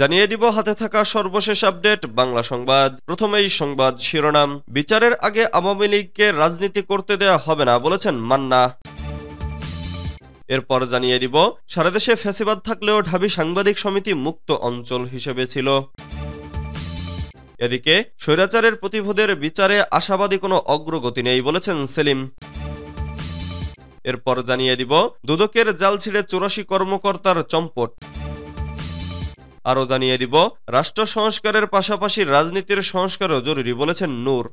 জানিয়ে দিব হাতে থাকা সর্বশেষ আপডেট বাংলা সংবাদ। প্রথমেই সংবাদ শিরোনাম। বিচারের আগে আওয়ামী লীগকে রাজনীতি করতে দেয়া হবে না বলেছেন মান্না। এরপর জানিয়ে দিব সারা দেশে ফ্যাসিবাদ থাকলেও ঢাবি সাংবাদিক সমিতি মুক্ত অঞ্চল হিসেবে ছিল। এদিকে স্বৈরাচারের প্রতিভূদের বিচারে আশাবাদী কোনো অগ্রগতি নেই বলেছেন সেলিম। এরপর জানিয়ে দিব দুদকের জাল ছিঁড়ে ৮৪ কর্মকর্তার চম্পট। আরও জানিয়ে দিব রাষ্ট্র সংস্কারের পাশাপাশি রাজনীতির সংস্কারও জরুরি বলেছেন নূর।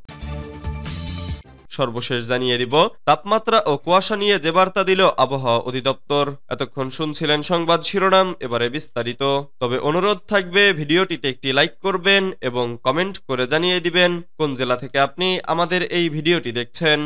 সর্বশেষ জানিয়ে দিব তাপমাত্রা ও কুয়াশা নিয়ে যে বার্তা দিল আবহাওয়া অধিদপ্তর। এতক্ষণ শুনছিলেন সংবাদ শিরোনাম, এবারে বিস্তারিত। তবে অনুরোধ থাকবে ভিডিওটিতে একটি লাইক করবেন এবং কমেন্ট করে জানিয়ে দিবেন কোন জেলা থেকে আপনি আমাদের এই ভিডিওটি দেখছেন।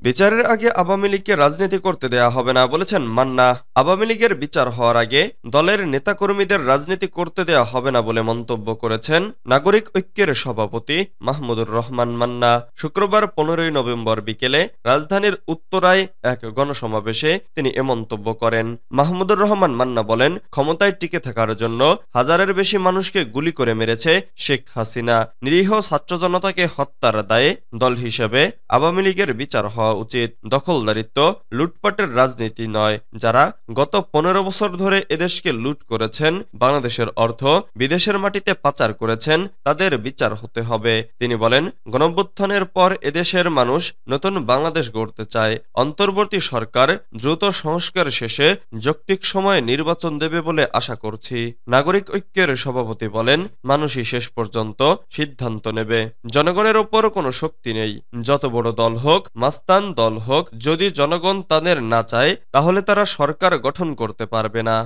বিচারের আগে আওয়ামী লীগকে রাজনীতি করতে দেয়া হবে না বলেছেন মান্না। আওয়ামী লীগের বিচার হওয়ার আগে দলের নেতাকর্মীদের রাজনীতি করতে দেয়া হবে না বলে মন্তব্য করেছেন নাগরিক ঐক্যের সভাপতি মাহমুদুর রহমান মান্না। শুক্রবার 15 নভেম্বর বিকেলে রাজধানীর উত্তরায় এক গণসমাবেশে তিনি এ মন্তব্য করেন। মাহমুদুর রহমান মান্না বলেন, ক্ষমতায় টিকে থাকার জন্য হাজারের বেশি মানুষকে গুলি করে মেরেছে শেখ হাসিনা। নিরীহ ছাত্র জনতাকে হত্যার দায়ে দল হিসেবে আওয়ামী লীগের বিচার হওয়া উচিত। দখলদারিত্ব, লুটপাটের রাজনীতি নয়। যারা গত 15 বছর ধরে এদেশকে লুট করেছেন, বাংলাদেশের অর্থ বিদেশের মাটিতে পাচার করেছেন, তাদের বিচার হতে হবে। তিনি বলেন, গণঅভ্যুত্থানের পর এদেশের মানুষ নতুন বাংলাদেশ গড়তে চায়। অন্তর্বর্তী সরকার দ্রুত সংস্কার শেষে যৌক্তিক সময়ে নির্বাচন দেবে বলে আশা করছি। নাগরিক ঐক্যের সভাপতি বলেন, মানুষই শেষ পর্যন্ত সিদ্ধান্ত নেবে। জনগণের ওপর কোনো শক্তি নেই। যত বড় দল হোক, মাস্তান দল হোক, যদি জনগণ তাদের না চায় তাহলে তারা সরকার গঠন করতে পারবে না।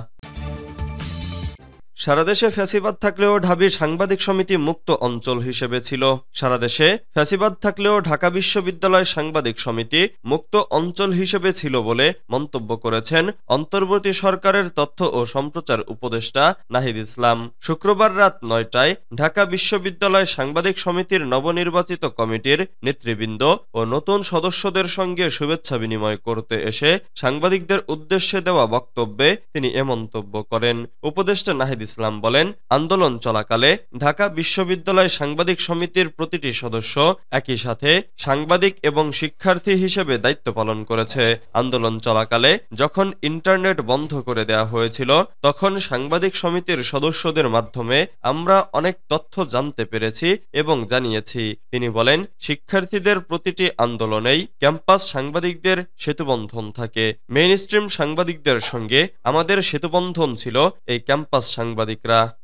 সারা দেশে ফ্যাসিবাদ থাকলেও ঢাবি সাংবাদিক সমিতি মুক্ত অঞ্চল হিসেবে ছিল। সারা দেশে ফ্যাসিবাদ থাকলেও ঢাকা বিশ্ববিদ্যালয় সাংবাদিক সমিতি মুক্ত অঞ্চল হিসেবে ছিল বলে মন্তব্য করেছেন অন্তর্বর্তী সরকারের তথ্য ও সম্প্রচার উপদেষ্টা নাহিদ ইসলাম। শুক্রবার রাত 9টায় ঢাকা বিশ্ববিদ্যালয় সাংবাদিক সমিতির নবনির্বাচিত কমিটির নেতৃবৃন্দ ও নতুন সদস্যদের সঙ্গে শুভেচ্ছা বিনিময় করতে এসে সাংবাদিকদের উদ্দেশ্যে দেওয়া বক্তব্যে তিনি এ মন্তব্য করেন। উপদেষ্টা নাহিদ ইসলাম বলেন, আন্দোলন চলাকালে ঢাকা বিশ্ববিদ্যালয় সাংবাদিক সমিতির প্রতিটি সদস্য একই সাথে সাংবাদিক এবং শিক্ষার্থী হিসেবে দায়িত্ব পালন করেছে। আন্দোলন চলাকালে যখন ইন্টারনেট বন্ধ করে দেওয়া হয়েছিল, তখন সাংবাদিক সমিতির সদস্যদের মাধ্যমে আমরা অনেক তথ্য জানতে পেরেছি এবং জানিয়েছি। তিনি বলেন, শিক্ষার্থীদের প্রতিটি আন্দোলনেই ক্যাম্পাস সাংবাদিকদের সেতুবন্ধন থাকে। মেইনস্ট্রিম সাংবাদিকদের সঙ্গে আমাদের সেতুবন্ধন ছিল এই ক্যাম্পাস সাংবাদিকরা।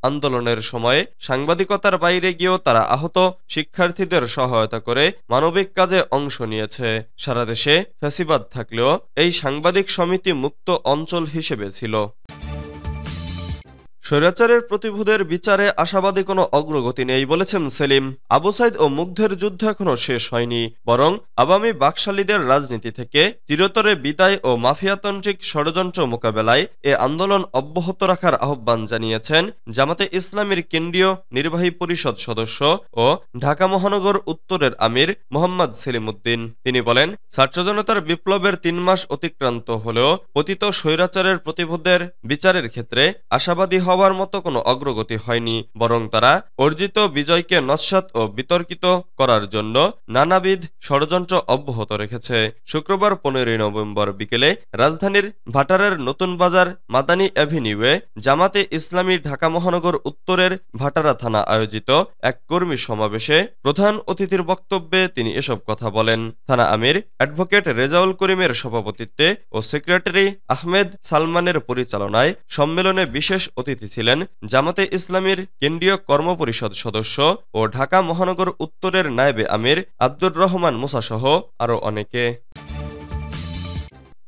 আন্দোলনের সময়ে সাংবাদিকতার বাইরে গিয়েও তারা আহত শিক্ষার্থীদের সহায়তা করে মানবিক কাজে অংশ নিয়েছে। সারা দেশে ফ্যাসিবাদ থাকলেও এই সাংবাদিক সমিতি মুক্ত অঞ্চল হিসেবে ছিল। স্বৈরাচারের প্রতিভূদের বিচারে আশাবাদী কোনো অগ্রগতি নেই বলেছেন সেলিম। আবু সাইদ ও মুগ্ধের যুদ্ধ এখনো শেষ হয়নি, বরং আওয়ামী বাকশালীদের রাজনীতি থেকে চিরতরে বিদায় ও মাফিয়াতান্ত্রিক ষড়যন্ত্র মোকাবেলায় এ আন্দোলন অব্যাহত রাখার আহ্বান জানিয়েছেন জামাতে ইসলামীর কেন্দ্রীয় নির্বাহী পরিষদ সদস্য ও ঢাকা মহানগর উত্তরের আমির মোহাম্মদ সেলিম উদ্দিন। তিনি বলেন, ছাত্র জনতার বিপ্লবের 3 মাস অতিক্রান্ত হলেও পতিত স্বৈরাচারের প্রতিভূদের বিচারের ক্ষেত্রে আশাবাদী হওয়ার মতো কোনো অগ্রগতি হয়নি, বরং তারা অর্জিত বিজয়কে নস্যাৎ ও বিতর্কিত করার জন্য নানাবিধ ষড়যন্ত্র অব্যাহত রেখেছে। শুক্রবার 15 নভেম্বর বিকেলে রাজধানীর ভাটারের নতুন বাজার মাদানী অ্যাভিনিউয়ে জামাতে ইসলামী ঢাকা মহানগর উত্তরের ভাটারা থানা আয়োজিত এক কর্মী সমাবেশে প্রধান অতিথির বক্তব্যে তিনি এসব কথা বলেন। থানা আমির অ্যাডভোকেট রেজাউল করিমের সভাপতিত্বে ও সেক্রেটারি আহমেদ সালমানের পরিচালনায় সম্মেলনে বিশেষ অতিথি ছিলেন জামাতে ইসলামীর কেন্দ্রীয় কর্মপরিষদ সদস্য ও ঢাকা মহানগর উত্তরের নায়েবে আমির আব্দুর রহমান মুসা সহ আরো অনেকে।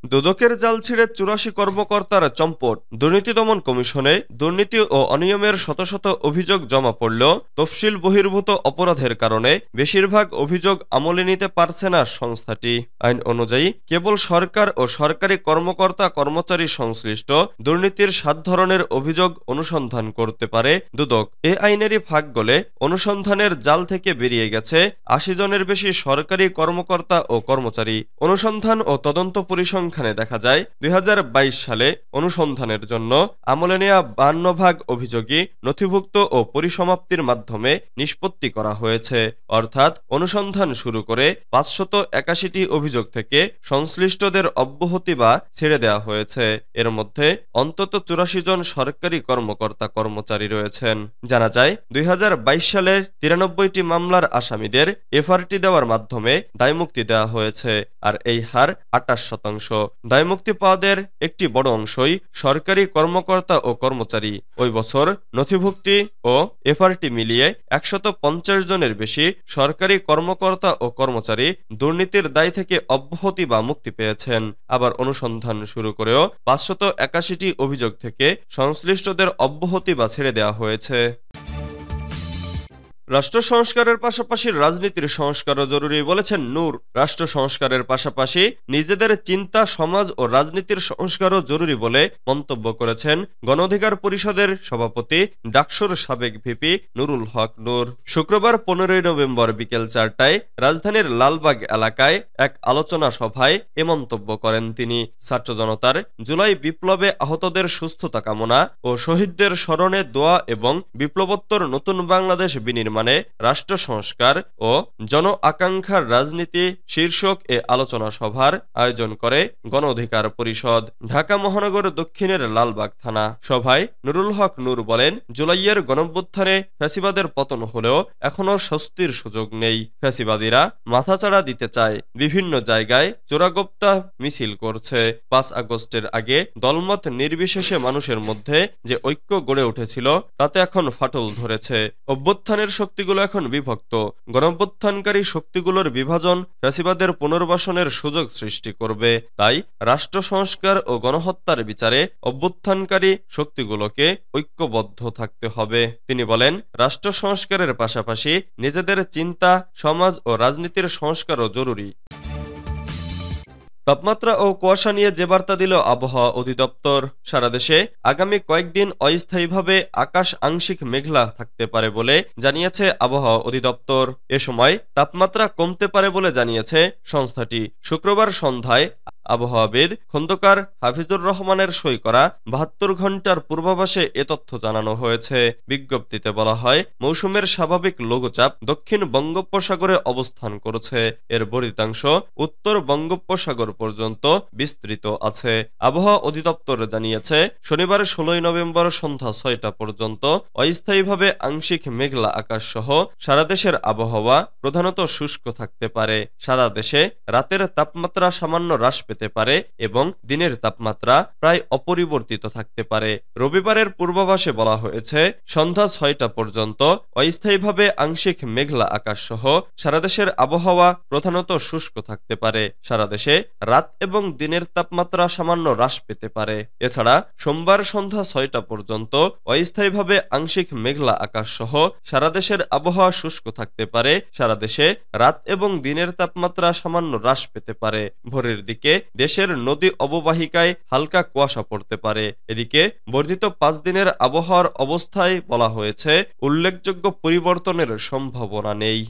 দুদকের জাল ছিঁড়ে ৮৪ কর্মকর্তার চম্পট। দুর্নীতি দমন কমিশনে দুর্নীতি ও অনিয়মের শত শত অভিযোগ জমা পড়লেও তফসিল বহির্ভূত অপরাধের কারণে বেশিরভাগ অভিযোগ আমলে নিতে পারছে না সংস্থাটি। আইন অনুযায়ী কেবল সরকার ও সরকারি কর্মকর্তা কর্মচারী সংশ্লিষ্ট দুর্নীতির 7 ধরনের অভিযোগ অনুসন্ধান করতে পারে দুদক। এ আইনেরই ফাঁক গলে অনুসন্ধানের জাল থেকে বেরিয়ে গেছে 80 জনের বেশি সরকারি কর্মকর্তা ও কর্মচারী। অনুসন্ধান ও তদন্ত পরিসংখ্যান পরিসংখ্যানে দেখা যায় 2022 সালে অনুসন্ধানের জন্য আমলে নেয়া 52 ভাগ অভিযোগই নথিভুক্ত ও পরিসমাপ্তির মাধ্যমে নিষ্পত্তি করা হয়েছে। অর্থাৎ অনুসন্ধান শুরু করে 581টি অভিযোগ থেকে সংশ্লিষ্টদের অব্যাহতি বা ছেড়ে দেওয়া হয়েছে। এর মধ্যে অন্তত 84 জন সরকারি কর্মকর্তা কর্মচারী রয়েছেন। জানা যায় 2022 সালের 93টি মামলার আসামিদের এফআরটি দেওয়ার মাধ্যমে দায়মুক্তি দেওয়া হয়েছে, আর এই হার 28%। দায়মুক্তি পাওয়াদের একটি বড় অংশই সরকারি কর্মকর্তা ও কর্মচারী। ওই বছর নথিভুক্তি ও এফআরটি মিলিয়ে 150 জনের বেশি সরকারি কর্মকর্তা ও কর্মচারী দুর্নীতির দায় থেকে অব্যাহতি বা মুক্তি পেয়েছেন। আবার অনুসন্ধান শুরু করেও 581টি অভিযোগ থেকে সংশ্লিষ্টদের অব্যাহতি বা ছেড়ে দেওয়া হয়েছে। রাষ্ট্র সংস্কারের পাশাপাশি রাজনীতির সংস্কারও জরুরি বলেছেন নূর। রাষ্ট্র সংস্কারের পাশাপাশি নিজেদের চিন্তা, সমাজ ও রাজনীতির সংস্কারও জরুরি বলে মন্তব্য করেছেন গণ অধিকার পরিষদের সভাপতি ডাকসুর সাবেক ভিপি নুরুল হক নূর। শুক্রবার 15 নভেম্বর বিকেল 4টায় রাজধানীর লালবাগ এলাকায় এক আলোচনা সভায় এ মন্তব্য করেন তিনি। ছাত্র জনতার জুলাই বিপ্লবে আহতদের সুস্থতা কামনা ও শহীদদের স্মরণে দোয়া এবং বিপ্লবোত্তর নতুন বাংলাদেশ বিনির্মাণ মানে রাষ্ট্র সংস্কার ও জন আকাঙ্ক্ষার রাজনীতি শীর্ষক এ আলোচনা সভার আয়োজন করে গণ অধিকার পরিষদ। ঢাকা মহানগর দক্ষিণের লালবাগ থানা। সভায় নুরুল হক নূর বলেন, জুলাইয়ের গণঅভ্যুত্থানে ফ্যাসিবাদের পতন হলেও এখনো স্বস্তির সুযোগ নেই। ফ্যাসিবাদীরা মাথাচাড়া দিতে চায়, বিভিন্ন জায়গায় চোরাগোপ্তা মিছিল করছে। 5 আগস্টের আগে দলমত নির্বিশেষে মানুষের মধ্যে যে ঐক্য গড়ে উঠেছিল তাতে এখন ফাটল ধরেছে। অভ্যুত্থানের শক্তিগুলো এখন বিভক্ত। গণঅভ্যুত্থানকারী শক্তিগুলোর বিভাজন ফ্যাসিবাদের পুনর্বাসনের সুযোগ সৃষ্টি করবে। তাই রাষ্ট্র সংস্কার ও গণহত্যার বিচারে অভ্যুত্থানকারী শক্তিগুলোকে ঐক্যবদ্ধ থাকতে হবে। তিনি বলেন, রাষ্ট্র সংস্কারের পাশাপাশি নিজেদের চিন্তা, সমাজ ও রাজনীতির সংস্কারও জরুরি। তাপমাত্রা ও কুয়াশা নিয়ে যে বার্তা দিল আবহাওয়া অধিদপ্তর। সারা দেশে আগামী কয়েকদিন অস্থায়ীভাবে আকাশ আংশিক মেঘলা থাকতে পারে বলে জানিয়েছে আবহাওয়া অধিদপ্তর। এ সময় তাপমাত্রা কমতে পারে বলে জানিয়েছে সংস্থাটি। শুক্রবার সন্ধ্যায় আবহাওয়াবিদ খন্দকার হাফিজুর রহমানের সই করা 72 ঘণ্টার পূর্বাভাসে এ তথ্য জানানো হয়েছে। বিজ্ঞপ্তিতে বলা হয়, মৌসুমের স্বাভাবিক লঘুচাপ দক্ষিণ বঙ্গোপসাগরে অবস্থান করছে। এর বর্ধিতাংশ উত্তর বঙ্গোপসাগর পর্যন্ত বিস্তৃত আছে। আবহাওয়া অধিদপ্তর জানিয়েছে, শনিবার 16 নভেম্বর সন্ধ্যা 6টা পর্যন্ত অস্থায়ীভাবে আংশিক মেঘলা আকাশ সহ সারা দেশের আবহাওয়া প্রধানত শুষ্ক থাকতে পারে। সারা দেশে রাতের তাপমাত্রা সামান্য হ্রাস পেতে পারে এবং দিনের তাপমাত্রা প্রায় অপরিবর্তিত থাকতে পারে। রবিবারের পূর্বাভাসে বলা হয়েছে, সন্ধ্যা 6টা পর্যন্ত অস্থায়ীভাবে আংশিক মেঘলা আকাশ সহ সারা দেশের আবহাওয়া প্রধানত শুষ্ক থাকতে পারে। সারা দেশে রাত এবং দিনের তাপমাত্রা সামান্য হ্রাস পেতে পারে। এছাড়া সোমবার সন্ধ্যা 6টা পর্যন্ত অস্থায়ীভাবে আংশিক মেঘলা আকাশ সহ সারা দেশের আবহাওয়া শুষ্ক থাকতে পারে। সারা দেশে রাত এবং দিনের তাপমাত্রা সামান্য হ্রাস পেতে পারে। ভোরের দিকে দেশের নদী অববাহিকায় হালকা কুয়াশা পড়তে পারে। এদিকে বর্ধিত 5 দিনের আবহাওয়ার অবস্থায় বলা হয়েছে, উল্লেখযোগ্য পরিবর্তনের সম্ভাবনা নেই।